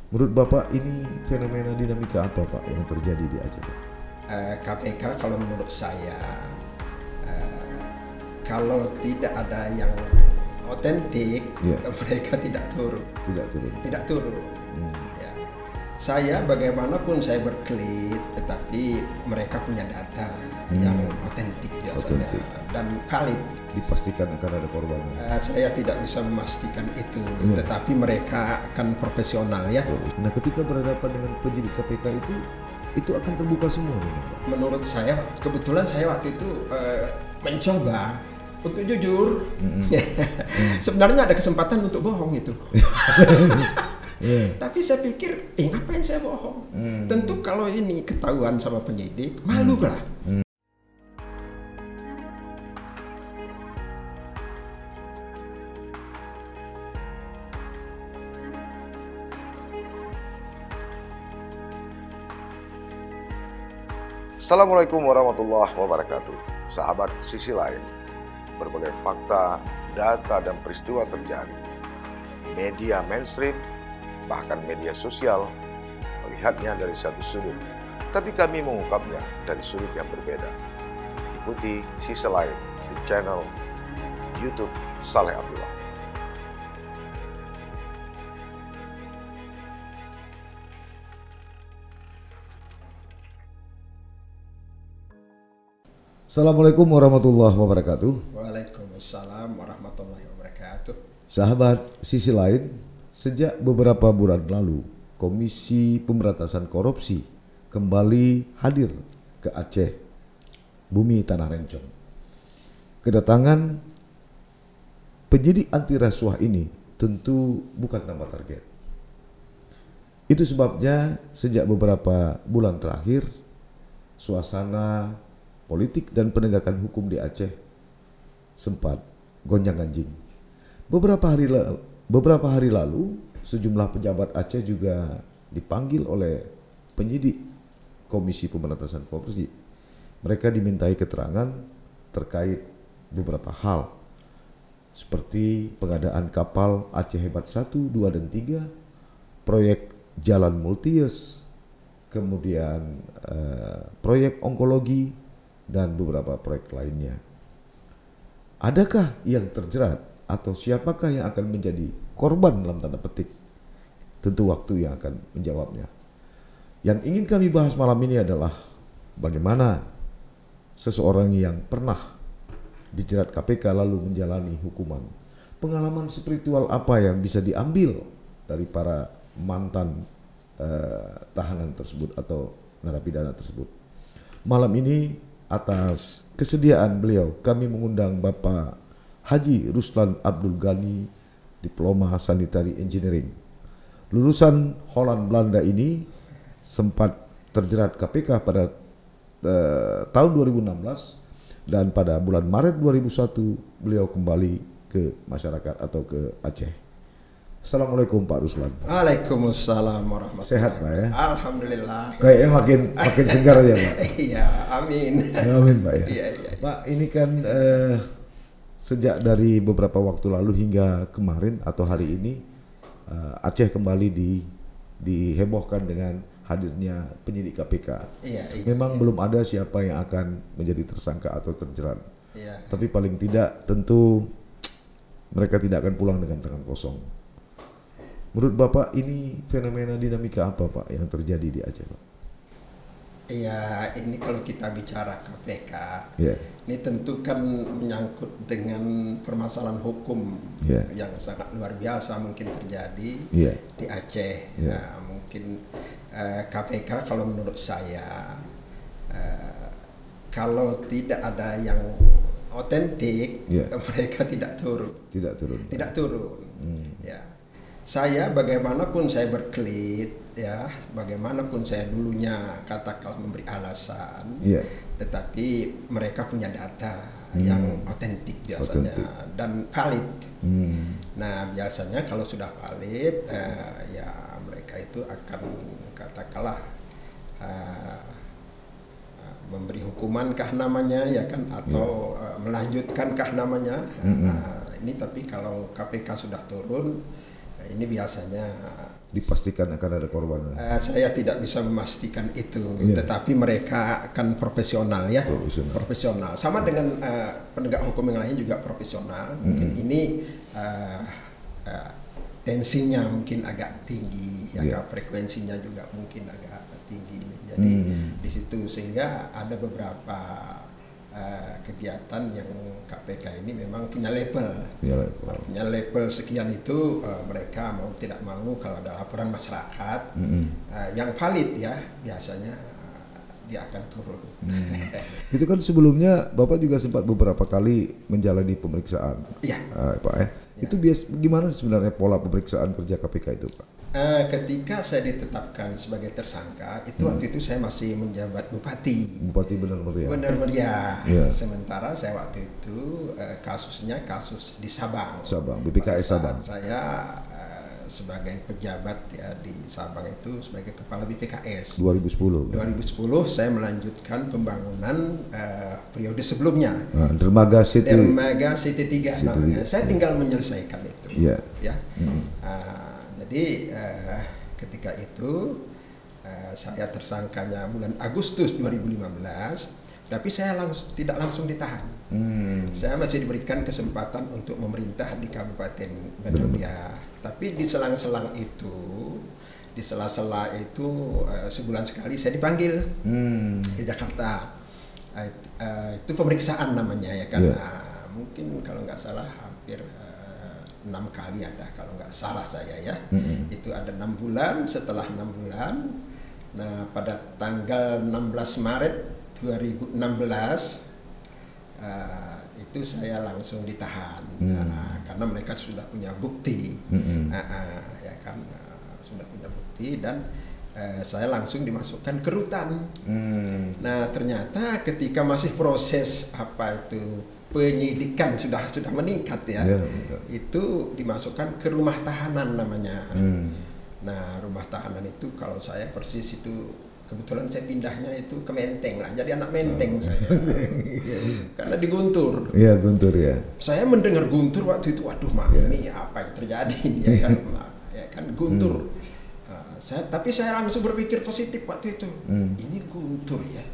Menurut Bapak ini fenomena dinamika apa Pak yang terjadi di Aceh? KPK kalau menurut saya kalau tidak ada yang otentik, mereka tidak turun. Tidak turun. Ya. Saya bagaimanapun saya berkelit, tetapi mereka punya data yang otentik biasanya dan valid. Dipastikan akan ada korban. Saya tidak bisa memastikan itu, tetapi mereka akan profesional ya. Nah, ketika berhadapan dengan penyidik KPK itu akan terbuka semua. Menurut saya, kebetulan saya waktu itu mencoba untuk jujur. Sebenarnya ada kesempatan untuk bohong itu. Tapi saya pikir, ngapain saya bohong? Tentu kalau ini ketahuan sama penyidik, malu lah. Assalamualaikum warahmatullahi wabarakatuh. Sahabat Sisi Lain, berbagai fakta, data, dan peristiwa terjadi. Media mainstream, bahkan media sosial, melihatnya dari satu sudut, tapi kami mengungkapnya dari sudut yang berbeda. Ikuti Sisi Lain di channel YouTube Saleh Abdullah. Assalamualaikum warahmatullahi wabarakatuh. Waalaikumsalam warahmatullahi wabarakatuh. Sahabat Sisi Lain, sejak beberapa bulan lalu, Komisi Pemberantasan Korupsi kembali hadir ke Aceh, bumi Tanah Rencong. Kedatangan penyidik anti rasuah ini tentu bukan tanpa target. Itu sebabnya sejak beberapa bulan terakhir, suasana politik dan penegakan hukum di Aceh sempat gonjang-ganjing. Beberapa hari lalu, sejumlah pejabat Aceh juga dipanggil oleh penyidik Komisi Pemberantasan Korupsi. Mereka dimintai keterangan terkait beberapa hal, seperti pengadaan kapal Aceh Hebat 1, 2, dan 3, proyek jalan multius, kemudian proyek onkologi, dan beberapa proyek lainnya. Adakah yang terjerat atau siapakah yang akan menjadi korban dalam tanda petik? Tentu waktu yang akan menjawabnya. Yang ingin kami bahas malam ini adalah bagaimana seseorang yang pernah dijerat KPK lalu menjalani hukuman. Pengalaman spiritual apa yang bisa diambil dari para mantan tahanan tersebut atau narapidana tersebut. Malam ini atas kesediaan beliau, kami mengundang Bapak Haji Ruslan Abdul Ghani, Diploma Sanitary Engineering. Lulusan Holland Belanda ini sempat terjerat KPK pada tahun 2016 dan pada bulan Maret 2001 beliau kembali ke masyarakat atau ke Aceh. Assalamualaikum Pak Ruslan. Waalaikumsalam warahmatullahi wabarakatuh. Sehat Pak ya? Alhamdulillah. Kayaknya makin segar aja Pak. Iya, amin. Amin Pak ya. Iya. Pak, ini kan sejak dari beberapa waktu lalu hingga kemarin atau hari ini Aceh kembali dihebohkan dengan hadirnya penyidik KPK. Iya. Memang belum ada siapa yang akan menjadi tersangka atau terjerat. Iya. Tapi paling tidak tentu mereka tidak akan pulang dengan tangan kosong. Menurut Bapak ini fenomena dinamika apa Pak yang terjadi di Aceh Pak? Iya, ini kalau kita bicara KPK, ini tentu kan menyangkut dengan permasalahan hukum yang sangat luar biasa mungkin terjadi di Aceh. Nah, mungkin KPK kalau menurut saya kalau tidak ada yang otentik, mereka tidak turun. Tidak turun. Ya. Saya bagaimanapun saya berkelit, ya, bagaimanapun saya dulunya katakanlah memberi alasan, tetapi mereka punya data yang otentik biasanya dan valid. Nah, biasanya kalau sudah valid, ya mereka itu akan katakanlah memberi hukumankah namanya, ya kan, atau melanjutkankah namanya. Ini tapi kalau KPK sudah turun, ini biasanya dipastikan akan ada korban. Saya tidak bisa memastikan itu, tetapi mereka akan profesional ya, profesional. Sama dengan penegak hukum yang lain juga profesional. Mungkin ini tensinya mungkin agak tinggi, ya, frekuensinya juga mungkin agak tinggi. Jadi di situ sehingga ada beberapa kegiatan yang KPK ini memang punya label, punya label sekian itu, mereka mau tidak mau kalau ada laporan masyarakat yang valid ya biasanya dia akan turun. Itu kan sebelumnya Bapak juga sempat beberapa kali menjalani pemeriksaan, Pak ya. Itu gimana sebenarnya pola pemeriksaan kerja KPK itu, Pak? Ketika saya ditetapkan sebagai tersangka, itu waktu itu saya masih menjabat Bupati Benar Meriah. Benar Meriah. Sementara saya waktu itu kasusnya kasus di Sabang. BPKS Sabang. Saya sebagai pejabat ya di Sabang itu sebagai kepala BPKS. 2010 saya melanjutkan pembangunan periode sebelumnya. Dermaga City 3 namanya. Saya tinggal menyelesaikan itu. Jadi ketika itu saya tersangkanya bulan Agustus 2015, tapi saya tidak langsung ditahan. Saya masih diberikan kesempatan untuk memerintah di Kabupaten Benar Meriah. Tapi di selang-selang itu, di sela-sela itu sebulan sekali saya dipanggil ke Jakarta. Itu pemeriksaan namanya ya kan. Mungkin kalau nggak salah hampir 6 kali ada kalau nggak salah saya ya. Itu ada 6 bulan. Setelah 6 bulan, nah pada tanggal 16 Maret 2016 itu saya langsung ditahan karena mereka sudah punya bukti, ya kan, sudah punya bukti dan saya langsung dimasukkan ke rutan. Nah ternyata ketika masih proses penyidikan sudah meningkat ya, itu dimasukkan ke rumah tahanan namanya. Nah rumah tahanan itu kalau saya persis itu kebetulan saya pindahnya itu ke Menteng lah, jadi anak Menteng saya. Karena di Guntur. Iya Guntur ya. Saya mendengar Guntur waktu itu, waduh mak ini apa yang terjadi ini ya kan Guntur. Tapi saya langsung berpikir positif waktu itu. Ini Guntur ya.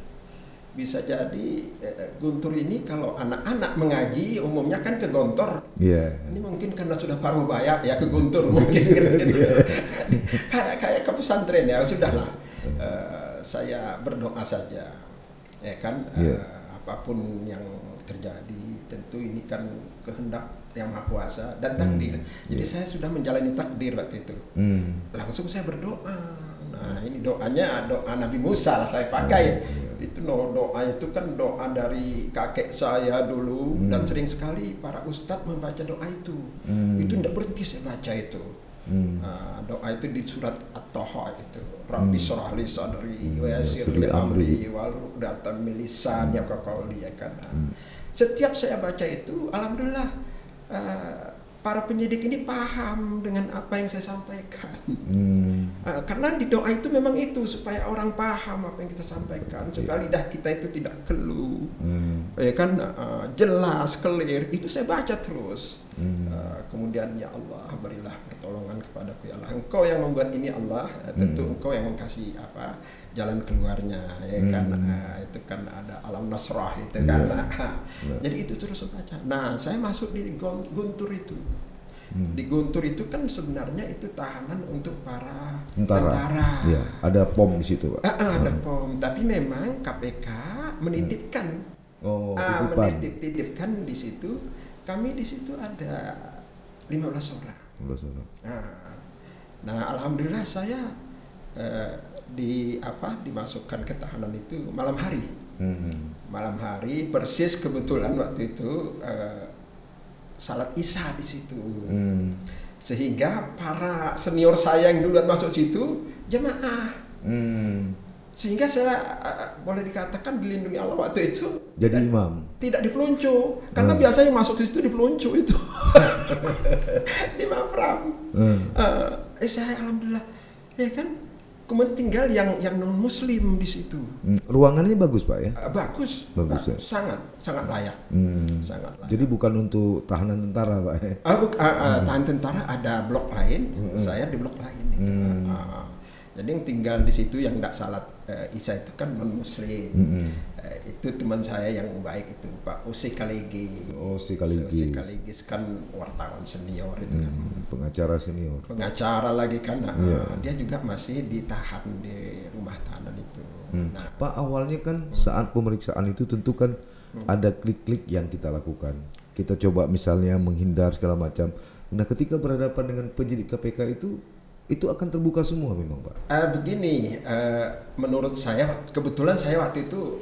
Bisa jadi Guntur ini kalau anak-anak mengaji umumnya kan ke Gontor. Ini mungkin karena sudah paruh baya ya ke Guntur mungkin. kayak ke pesantren ya, sudahlah. Saya berdoa saja, ya kan. Apapun yang terjadi tentu ini kan kehendak yang Maha Kuasa dan takdir. Jadi saya sudah menjalani takdir waktu itu. Langsung saya berdoa. Nah ini doanya doa Nabi Musa lah saya pakai. Itu doa itu kan doa dari kakek saya dulu dan sering sekali para ustadz membaca doa itu. Itu tidak berhenti saya baca itu. Doa itu di surat At-Taha itu. Rabbi shrah li sadri wa yassir li amri wahlul 'uqdatam min lisani yafqahu qawli ya kan. Setiap saya baca itu alhamdulillah para penyidik ini paham dengan apa yang saya sampaikan. Karena di doa itu memang itu supaya orang paham apa yang kita sampaikan, supaya lidah kita itu tidak keluh, ya kan, jelas, clear. Itu saya baca terus. Kemudian ya Allah berilah pertolongan kepadaku ya Allah. Engkau yang membuat ini Allah, tentu Engkau yang mengkasih jalan keluarnya, ya kan. Itu kan ada alam nasrah itu kan. Jadi itu terus saya baca. Nah saya masuk di Guntur itu. Di Guntur itu kan sebenarnya itu tahanan untuk para tentara. Ya, ada POM di situ, Pak. Ada POM, tapi memang KPK menitipkan. Menitipkan di situ. Kami di situ ada 15 orang. Nah, alhamdulillah saya dimasukkan ke tahanan itu malam hari. Malam hari persis kebetulan waktu itu salat Isya di situ. Sehingga para senior saya yang duluan masuk situ jemaah. Sehingga saya boleh dikatakan dilindungi Allah waktu itu. Jadi imam. Tidak dipeluncu. Karena biasanya masuk ke situ dipeluncu itu. Di Mafram. Saya alhamdulillah ya kan Kemudian tinggal yang non Muslim di situ. Ruangannya bagus Pak ya? Bagus ya? sangat layak. Sangat layak. Jadi bukan untuk tahanan tentara Pak ya? Tahanan tentara ada blok lain, saya di blok lain. Jadi yang tinggal di situ yang tidak salat Isya itu kan non Muslim. Itu teman saya yang baik itu Pak Usi Kaligi. Usi Kaligi kan wartawan senior itu kan. Pengacara senior. Pengacara lagi kan. Dia juga masih ditahan di rumah tahanan itu. Nah, Pak awalnya kan saat pemeriksaan itu tentu kan ada klik-klik yang kita lakukan. Kita coba misalnya menghindar segala macam. Nah ketika berhadapan dengan penyidik KPK itu akan terbuka semua memang Pak? Begini, menurut saya kebetulan saya waktu itu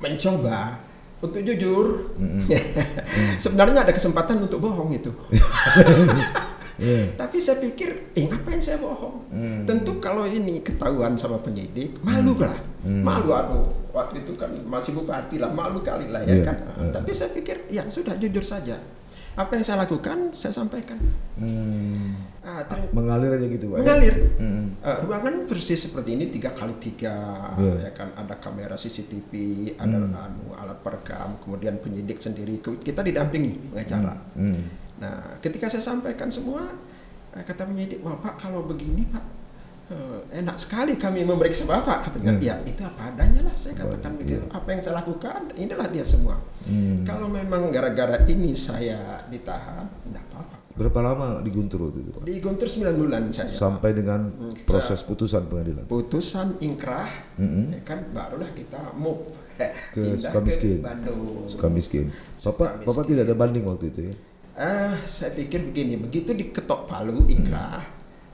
mencoba untuk jujur. Sebenarnya ada kesempatan untuk bohong itu. Tapi saya pikir, ngapain saya bohong? Tentu kalau ini ketahuan sama penyidik, malu lah. Malu waktu itu kan masih bupati lah, malu kali lah ya kan. Tapi saya pikir, ya sudah jujur saja. Apa yang saya lakukan, saya sampaikan. Mengalir aja gitu Pak? Mengalir. Ruangan persis seperti ini 3x3, ya kan, ada kamera CCTV, ada alat perekam, kemudian penyidik sendiri, kita didampingi pengacara. Nah, ketika saya sampaikan semua, kata penyidik, wah Pak kalau begini Pak, enak sekali kami memeriksa Bapak, katanya. Ya itu apa adanya lah, saya katakan begitu. Apa yang saya lakukan, inilah dia semua. Kalau memang gara-gara ini saya ditahan, tidak apa-apa. Berapa lama di Guntur itu Pak? Di Guntur 9 bulan saya. Sampai dengan proses putusan pengadilan? Putusan ingkrah, ya kan, barulah kita move ke Sukamiskin. Bandung. Sukamiskin. Bapak tidak ada banding waktu itu ya? Saya pikir begini, begitu diketok palu ingkrah,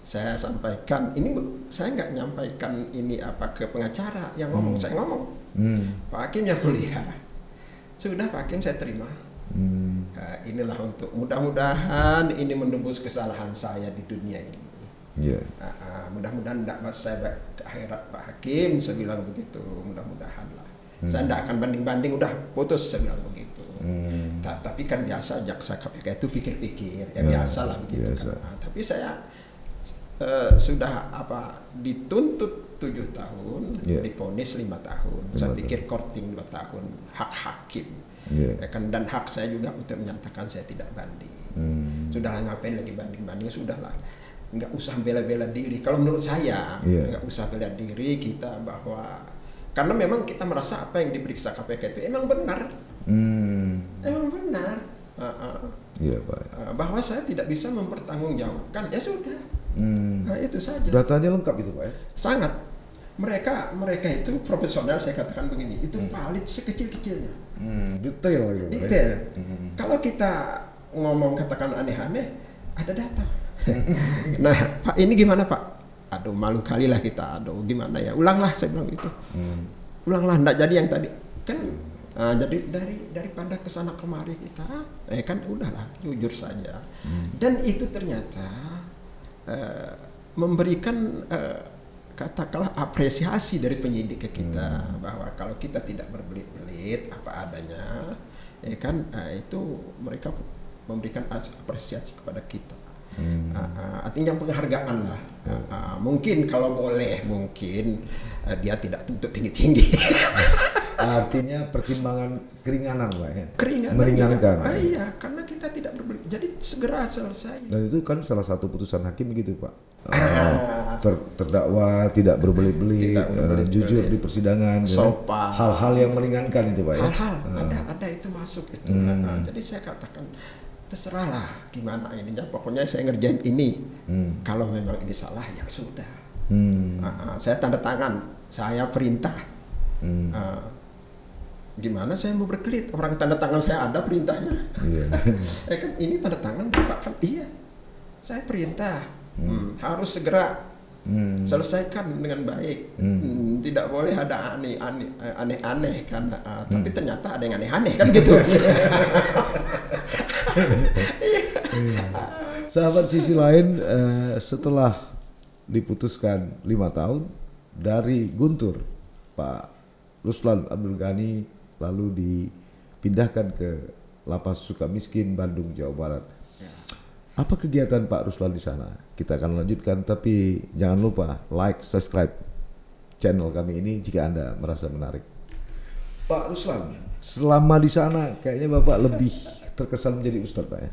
saya sampaikan, ini saya nggak nyampaikan ini apa ke pengacara yang ngomong, saya ngomong. Pak Hakim yang mulia, sudah Pak Hakim saya terima. Inilah untuk mudah-mudahan ini menembus kesalahan saya di dunia ini. Mudah-mudahan tidak saya ke akhirat Pak Hakim, saya bilang begitu, mudah-mudahan lah. Saya tidak akan banding-banding, udah putus, saya bilang begitu. Tapi kan biasa jaksa KPK itu pikir-pikir, ya biasa lah begitu kan. Tapi saya sudah dituntut 7 tahun, divonis 5 tahun. Saya pikir korting 2 tahun, hak hakim. Ya kan, dan hak saya juga untuk menyatakan saya tidak banding. Sudahlah, ngapain lagi banding-banding, sudahlah. Nggak usah bela-bela diri. Kalau menurut saya, nggak usah bela diri kita, bahwa karena memang kita merasa apa yang diperiksa KPK itu emang benar. Emang benar. Bahwa saya tidak bisa mempertanggungjawabkan, ya sudah. Nah, itu saja. Datanya lengkap itu Pak ya? Sangat. Mereka itu profesional, saya katakan begini, itu valid sekecil-kecilnya. Detail gitu. Detail. Kalau kita ngomong katakan aneh-aneh, ada data. Nah, Pak ini gimana Pak? Aduh, malu kali lah kita. Aduh, gimana ya? Ulanglah, saya bilang gitu. Ulanglah, enggak jadi yang tadi. Kan jadi daripada kesana kemari kita, kan udahlah, jujur saja. Dan itu ternyata memberikan katakanlah apresiasi dari penyidik ke kita, bahwa kalau kita tidak berbelit-belit apa adanya, ya kan, itu mereka memberikan apresiasi kepada kita. Artinya penghargaan lah. Mungkin kalau boleh, mungkin dia tidak tuntut tinggi-tinggi. Artinya pertimbangan keringanan lah ya. Meringankan. Iya, karena kita tidak berbelit. Jadi segera selesai. Dan itu kan salah satu putusan hakim gitu Pak. Terdakwa tidak berbelit-belit, jujur di persidangan, sopan. Hal-hal yang meringankan itu Pak ya. Hal-hal ada itu masuk itu. Jadi saya katakan, terserahlah gimana ininya, pokoknya saya ngerjain ini. Kalau memang ini salah, ya sudah. Saya tanda tangan, saya perintah. Gimana saya mau berkelit, orang tanda tangan saya ada perintahnya. Kan ini tanda tangan Bapak kan, iya saya perintah. Harus segera selesaikan dengan baik. Tidak boleh ada aneh-aneh kan. Tapi ternyata ada yang aneh-aneh kan gitu. Sahabat Sisi Lain, setelah diputuskan 5 tahun dari Guntur, Pak Ruslan Abdul Ghani lalu dipindahkan ke Lapas Sukamiskin, Bandung, Jawa Barat. Apa kegiatan Pak Ruslan di sana? Kita akan lanjutkan, tapi jangan lupa like, subscribe channel kami ini jika Anda merasa menarik. Pak Ruslan, selama di sana kayaknya Bapak lebih terkesan menjadi ustadz, Pak ya?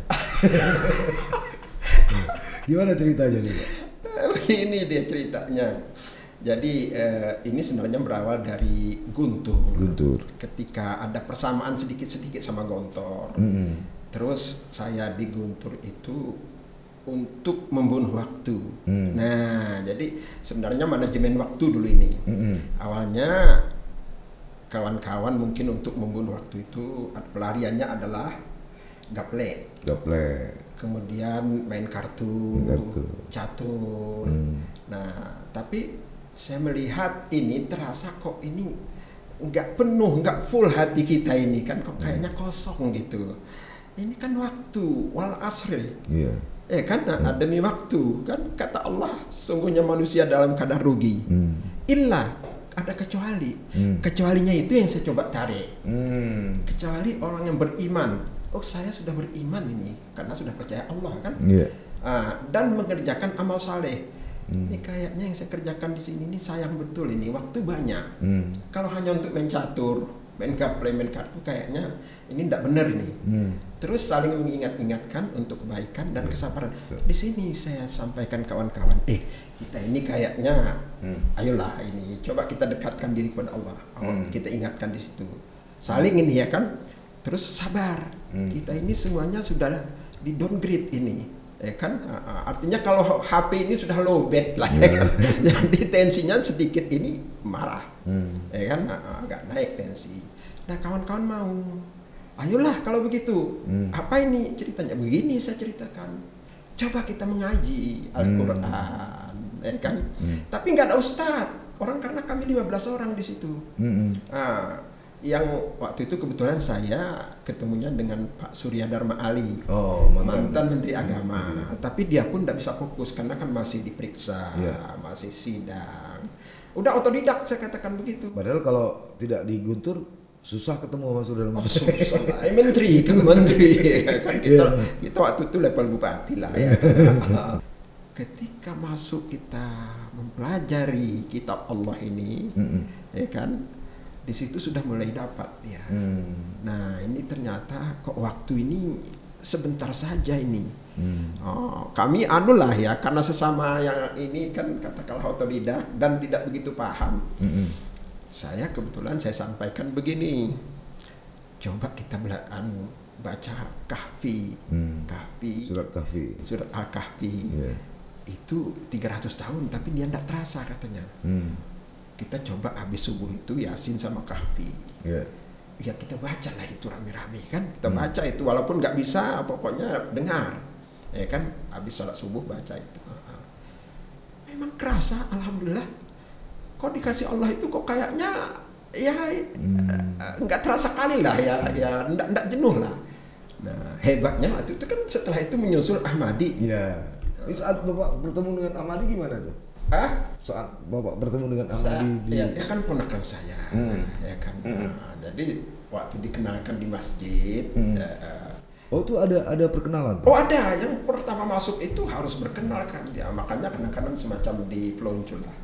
Gimana ceritanya nih, Pak? Begini dia ceritanya. Jadi ini sebenarnya berawal dari Guntur. Ketika ada persamaan sedikit-sedikit sama Gontor. Terus saya di Guntur itu untuk membunuh waktu. Nah, jadi sebenarnya manajemen waktu dulu ini. Awalnya kawan-kawan mungkin untuk membunuh waktu itu pelariannya adalah gaple. Kemudian main kartu. Catur. Nah, tapi saya melihat ini terasa kok ini nggak penuh, nggak full hati kita ini kan, kok kayaknya kosong gitu. Ini kan waktu wal asri, kan demi waktu kan kata Allah, sungguhnya manusia dalam keadaan rugi. Illa ada kecuali, kecualinya itu yang saya coba tarik. Kecuali orang yang beriman. Oh, saya sudah beriman ini karena sudah percaya Allah kan, dan mengerjakan amal saleh. Ini kayaknya yang saya kerjakan di sini ini sayang betul ini, waktu banyak. Kalau hanya untuk main catur, main gaple, main kartu, kayaknya ini tidak benar ini. Terus saling mengingat-ingatkan untuk kebaikan dan kesabaran. Di sini saya sampaikan kawan-kawan, kita ini kayaknya, ayolah ini coba kita dekatkan diri kepada Allah. Kita ingatkan di situ. Saling ini ya kan. Terus sabar. Kita ini semuanya sudah di downgrade ini. Ya kan, artinya kalau HP ini sudah low bed lah ya kan? Jadi tensinya sedikit ini marah, ya kan, agak naik tensi. Nah kawan-kawan mau, ayolah kalau begitu, apa ini ceritanya? Begini saya ceritakan, coba kita mengaji Al-Quran, ya kan, tapi nggak ada ustadz, orang karena kami 15 orang di situ. Yang waktu itu kebetulan saya ketemunya dengan Pak Surya Dharma Ali, mantan Menteri Agama, tapi dia pun tidak bisa fokus karena kan masih diperiksa, masih sidang. Udah otodidak saya katakan begitu. Padahal kalau tidak di Guntur susah ketemu sama saudara. Susah lah, menteri kan menteri kan kita waktu itu level bupati lah ya. Ketika masuk kita mempelajari kitab Allah ini, ya kan. Di situ sudah mulai dapat ya. Nah ini ternyata kok waktu ini sebentar saja ini. Kami anulah ya, karena sesama yang ini kan katakanlah otodidak dan tidak begitu paham. Saya kebetulan saya sampaikan begini, coba kita baca Kahfi, surat Al-Kahfi. Itu 300 tahun tapi dia tidak terasa katanya. Kita coba habis subuh itu Yasin sama Kahfi. Ya kita baca lah itu rame-rame kan. Kita baca itu walaupun nggak bisa, pokoknya dengar. Ya kan, habis salat subuh baca itu. Memang kerasa, alhamdulillah. Kok dikasih Allah itu kok kayaknya ya nggak terasa kali lah ya nggak jenuh lah. Nah hebatnya waktu itu kan setelah itu menyusul Ahmadi. Ini saat Bapak bertemu dengan Ahmadi gimana tuh? Saat Bapak bertemu dengan Ahmadi dia kan ponakan saya, ya kan. Jadi waktu dikenalkan di masjid. Itu ada perkenalan? Ada. Yang pertama masuk itu harus berkenalkan dia. Makanya kadang-kadang semacam di peluncur lah.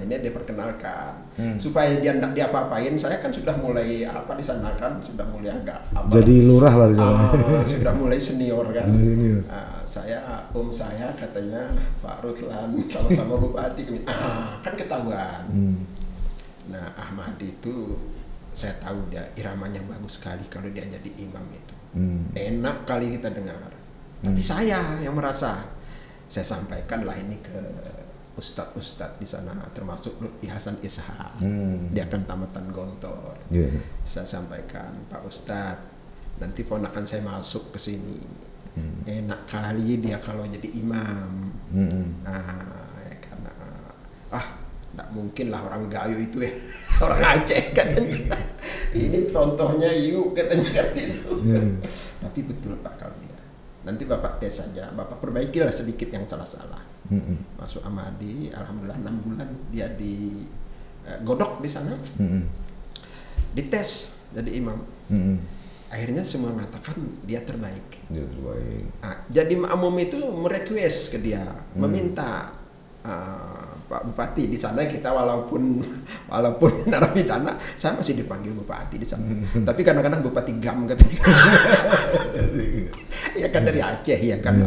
Ini dia perkenalkan supaya dia tidak diapa-apain. Saya kan sudah mulai di sana kan, sudah mulai agak jadi lurah lah di sana. Sudah mulai senior kan. Saya saya katanya Pak Ruslan sama-sama bupati kan ketahuan. Nah Ahmadi itu saya tahu dia iramanya bagus sekali kalau dia jadi imam itu. Enak kali kita dengar. Tapi saya yang merasa, saya sampaikan lah ini ke ustadz-ustadz di sana, termasuk Lutfi Hasan Ishaq. Dia kan tamatan Gontor. Saya sampaikan, Pak Ustadz, nanti ponakan saya masuk ke sini. Enak kali dia kalau jadi imam. Ya karena tidak mungkin lah orang Gayo itu ya, orang Aceh katanya. Ini contohnya yuk katanya kan itu. Tapi betul Pak kalau dia. Nanti Bapak tes saja, Bapak perbaikilah sedikit yang salah-salah. Masuk Ahmadi, alhamdulillah 6 bulan dia di godok di sana. Dites jadi imam. Akhirnya semua mengatakan dia terbaik. Dia terbaik. Jadi makmum itu merequest ke dia, meminta Pak Bupati di sana, kita walaupun narapidana, saya masih dipanggil Bupati di sana. Tapi kadang-kadang Bupati Gam katanya. Ya kan dari Aceh ya kan.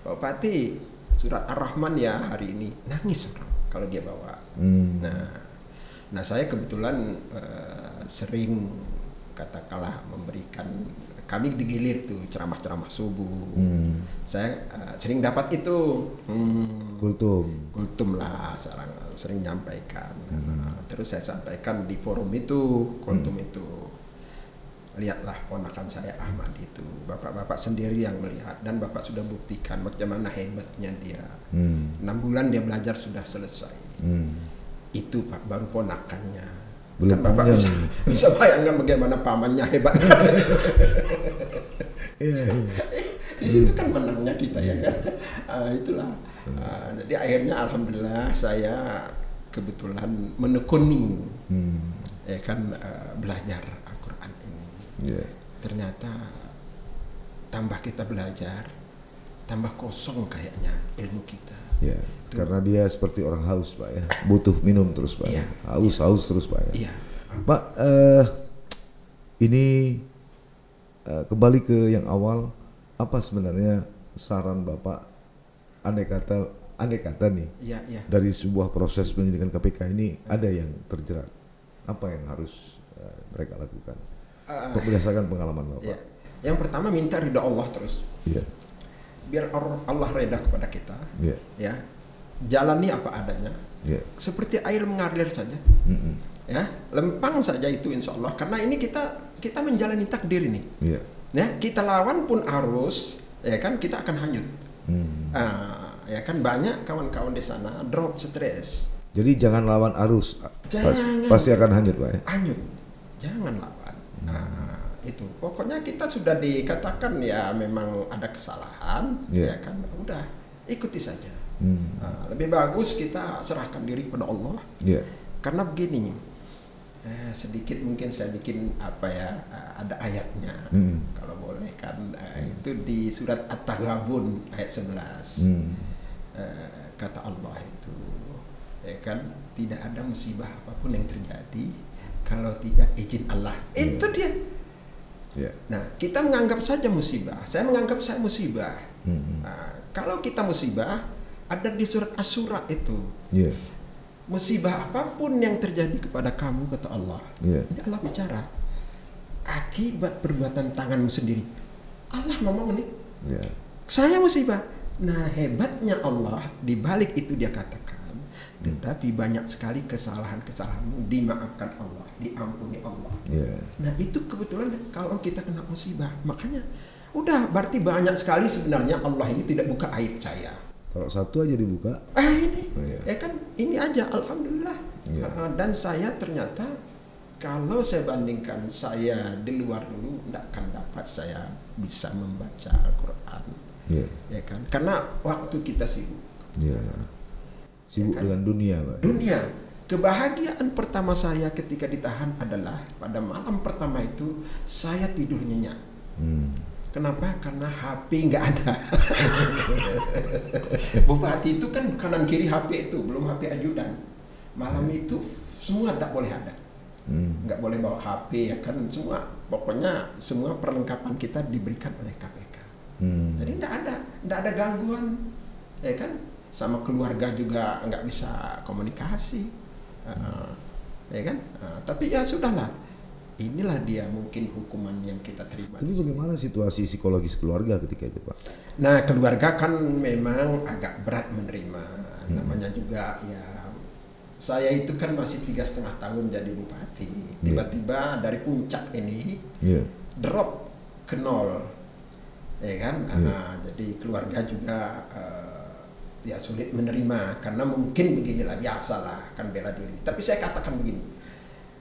Pak Bupati, surat Ar-Rahman ya hari ini, nangis orang kalau dia bawa. Nah saya kebetulan sering katakanlah memberikan, kami digilir itu ceramah-ceramah subuh. Saya sering dapat itu kultum lah, sering nyampaikan. Terus saya sampaikan di forum itu, kultum itu. Lihatlah ponakan saya Ahmad itu, bapak-bapak sendiri yang melihat, dan bapak sudah buktikan bagaimana hebatnya dia. 6 bulan dia belajar sudah selesai. Itu Pak, baru ponakannya. Belum kan bapak bisa bayangkan bagaimana pamannya hebat. Di situ kan menangnya kita ya kan. Itulah. Jadi akhirnya alhamdulillah saya kebetulan menekuni ya kan belajar Al-Quran ini. Ternyata tambah kita belajar, tambah kosong kayaknya ilmu kita. Ya, karena dia seperti orang haus Pak ya, butuh minum terus Pak. Haus terus Pak ya. Pak, ini kembali ke yang awal, apa sebenarnya saran Bapak andai kata nih dari sebuah proses penyidikan KPK ini ada yang terjerat, apa yang harus mereka lakukan berdasarkan pengalaman Bapak? Yang pertama minta ridha Allah terus. Biar Allah reda kepada kita, ya jalani apa adanya, seperti air mengalir saja, ya lempang saja itu insya Allah, karena ini kita menjalani takdir ini, ya kita lawan pun arus, ya kan kita akan hanyut, ya kan banyak kawan-kawan di sana drop stres. Jadi jangan lawan arus, pasti akan hanyut Pak ya. Hanyut, jangan lawan. Itu pokoknya kita sudah dikatakan ya memang ada kesalahan, ya kan udah ikuti saja. Lebih bagus kita serahkan diri kepada Allah, karena begini, sedikit mungkin saya bikin apa ya, ada ayatnya kalau boleh kan, itu di surat At-Taghabun ayat 11. Kata Allah itu ya kan, tidak ada musibah apapun yang terjadi kalau tidak izin Allah. Itu dia. Nah, kita menganggap saja musibah. Saya menganggap saya musibah. Nah, kalau kita musibah, ada di surat Asy-Syura itu. Musibah apapun yang terjadi kepada kamu, kata Allah. Ini Allah bicara. Akibat perbuatan tanganmu sendiri. Allah ngomong ini. Saya musibah. Nah, hebatnya Allah, di balik itu dia katakan, tetapi banyak sekali kesalahan-kesalahanmu dimaafkan Allah, diampuni Allah. Nah itu kebetulan kalau kita kena musibah, makanya udah berarti banyak sekali sebenarnya Allah ini tidak buka aib saya. Kalau satu aja dibuka, ini ya kan, ini aja alhamdulillah. Dan saya ternyata kalau saya bandingkan saya di luar dulu, tidak akan dapat saya bisa membaca Al-Quran, ya kan, karena waktu kita sibuk. Sibuk ya kan? Dengan dunia Pak. Dunia. Kebahagiaan pertama saya ketika ditahan adalah pada malam pertama itu saya tidur nyenyak. Kenapa? Karena HP nggak ada. Bupati itu kan kanan kiri HP itu, belum HP ajudan. Malam itu semua tak boleh ada. Nggak boleh bawa HP ya kan, semua pokoknya semua perlengkapan kita diberikan oleh KPK. Jadi nggak ada gangguan, ya kan. Sama keluarga juga nggak bisa komunikasi, ya kan. Tapi ya sudahlah, inilah dia mungkin hukuman yang kita terima. Tapi bagaimana situasi psikologis keluarga ketika itu Pak? Nah keluarga kan memang agak berat menerima, namanya juga ya. Saya itu kan masih 3,5 tahun jadi bupati, tiba-tiba dari puncak ini drop ke 0, ya kan. Jadi keluarga juga ya sulit menerima, karena mungkin beginilah, biasalah kan bela diri. Tapi saya katakan begini,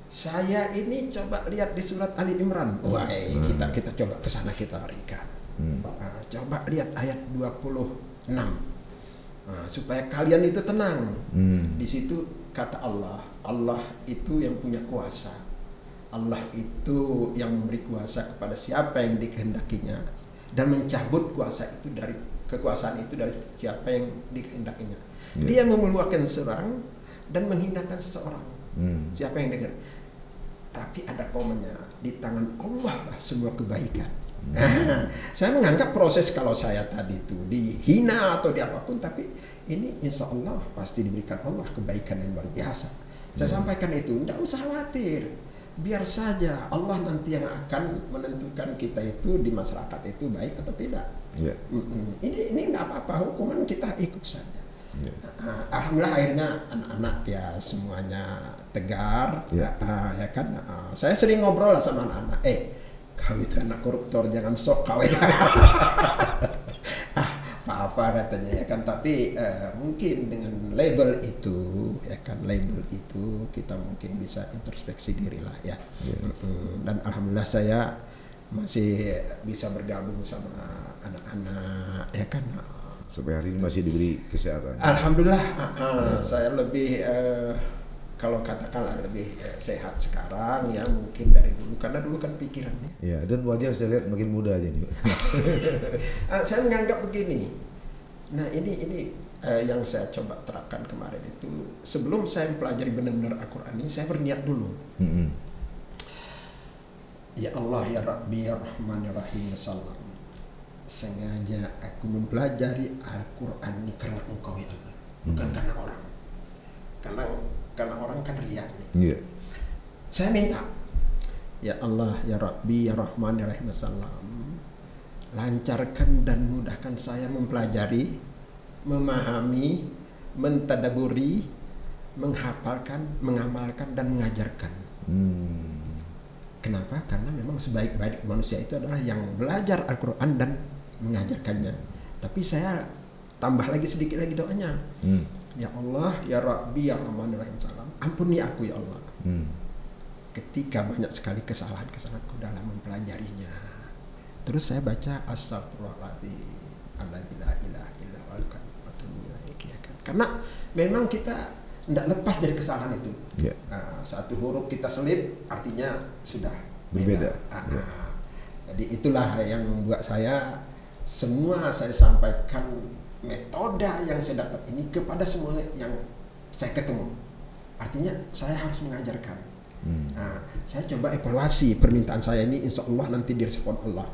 saya ini coba lihat di surat Ali Imran. Kita coba ke sana, kita larikan. Coba lihat ayat 26. Supaya kalian itu tenang. Di situ kata Allah, Allah itu yang punya kuasa. Allah itu yang memberi kuasa kepada siapa yang dikehendakinya dan mencabut kekuasaan itu dari siapa yang dikehendakinya. Dia memuliakan seorang dan menghinakan seseorang. Siapa yang dengar? Tapi ada komennya, di tangan Allah lah semua kebaikan. Saya menganggap proses kalau saya tadi itu dihina atau di apapun, tapi ini insya Allah pasti diberikan Allah kebaikan yang luar biasa. Saya sampaikan itu, tidak usah khawatir. Biar saja Allah nanti yang akan menentukan kita itu di masyarakat itu baik atau tidak. Ini nggak apa-apa, hukuman kita ikut saja. Alhamdulillah akhirnya anak-anak ya semuanya tegar, ya kan. Saya sering ngobrol lah sama anak-anak. Kau itu anak koruptor, jangan sok kau ya. Apa katanya ya kan, tapi mungkin dengan label itu ya kan, label itu kita mungkin bisa introspeksi diri lah ya. Dan alhamdulillah saya masih bisa bergabung sama anak-anak ya kan. Sampai hari ini masih diberi kesehatan. Alhamdulillah saya lebih kalau katakanlah lebih sehat sekarang ya, mungkin dari dulu, karena dulu kan pikirannya. Ya, dan wajah saya lihat makin muda aja nih. Saya menganggap begini. Nah ini yang saya coba terapkan kemarin itu, sebelum saya mempelajari benar-benar Al-Quran ini, saya berniat dulu. Ya Allah, ya Rabbi, ya Rahman, ya Rahim, ya Salam. Sengaja aku mempelajari Al-Quran ini karena Engkau ya Allah, bukan karena orang. Karena orang kan riya nih. Saya minta, ya Allah, ya Rabbi, ya Rahman, ya Rahim, ya Salam, lancarkan dan mudahkan saya mempelajari, memahami, mentadaburi, menghafalkan, mengamalkan, dan mengajarkan. Kenapa? Karena memang sebaik-baik manusia itu adalah yang belajar Al-Quran dan mengajarkannya. Tapi saya tambah lagi sedikit lagi doanya. Ya Allah, ya Rabbi, ya Rahman, ya Rahim, Salam, ampuni aku ya Allah. Ketika banyak sekali kesalahan-kesalahanku dalam mempelajarinya. Terus saya baca astagfirullahaladzim, la ilaha illa huwal qayyum wa atubu ilaih. Karena memang kita tidak lepas dari kesalahan itu. Satu huruf kita selip artinya sudah berbeda. Jadi itulah yang membuat saya sampaikan metode yang saya dapat ini kepada semua yang saya ketemu. Artinya saya harus mengajarkan. Saya coba evaluasi permintaan saya ini, insya Allah nanti direspon Allah.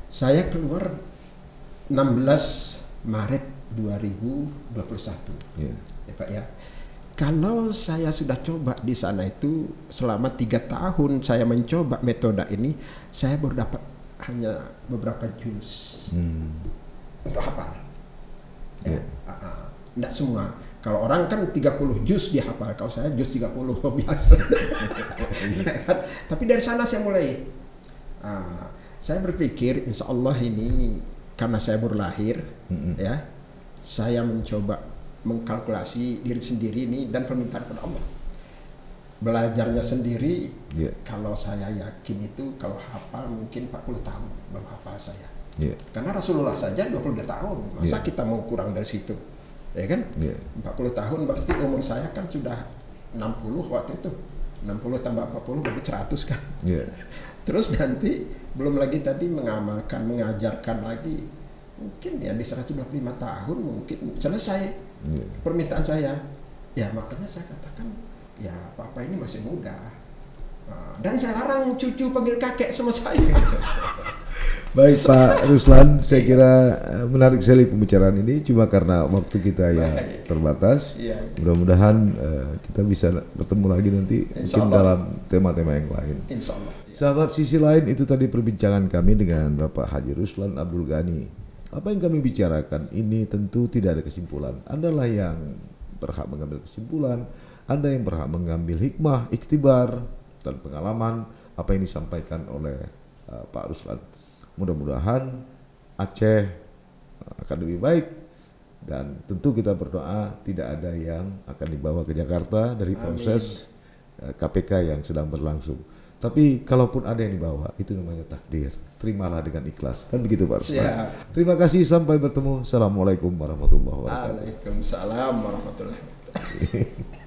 Saya keluar 16 Maret 2021. Ya Pak ya. Kalau saya sudah coba di sana itu selama 3 tahun saya mencoba metode ini, saya baru dapat hanya beberapa juz untuk hafal. Tidak semua. Kalau orang kan 30 juz dia hafal, kalau saya juz 30 biasa. Tapi dari sana saya mulai. Saya berpikir insya Allah ini karena saya baru lahir, ya, saya mencoba mengkalkulasi diri sendiri ini dan permintaan kepada Allah. Belajarnya sendiri, kalau saya yakin itu kalau hafal mungkin 40 tahun baru hafal saya. Karena Rasulullah saja 22 tahun, masa kita mau kurang dari situ? Ya kan? 40 tahun berarti umur saya kan sudah 60 waktu itu. 60 tambah 40 berarti 100 kan. Terus nanti belum lagi tadi mengamalkan, mengajarkan lagi. Mungkin ya di 125 tahun mungkin selesai permintaan saya. Ya makanya saya katakan ya papa ini masih muda. Dan saya larang cucu panggil kakek sama saya. Baik Pak Ruslan, saya kira menarik sekali pembicaraan ini, cuma karena waktu kita yang terbatas. Mudah-mudahan kita bisa bertemu lagi nanti mungkin dalam tema-tema yang lain. Sahabat Sisi Lain, itu tadi perbincangan kami dengan Bapak Haji Ruslan Abdul Ghani. Apa yang kami bicarakan ini tentu tidak ada kesimpulan. Adalah yang berhak mengambil kesimpulan, Anda yang berhak mengambil hikmah, iktibar, dan pengalaman apa yang disampaikan oleh Pak Ruslan. Mudah-mudahan Aceh akan lebih baik, dan tentu kita berdoa tidak ada yang akan dibawa ke Jakarta dari proses KPK yang sedang berlangsung. Tapi kalaupun ada yang dibawa, itu namanya takdir. Terimalah dengan ikhlas. Kan begitu Pak Ruslan. Terima kasih, sampai bertemu. Assalamualaikum warahmatullahi wabarakatuh. Waalaikumsalam warahmatullahi wabarakatuh.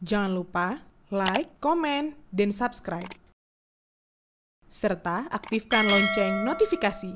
Jangan lupa like, komen, dan subscribe. Serta aktifkan lonceng notifikasi.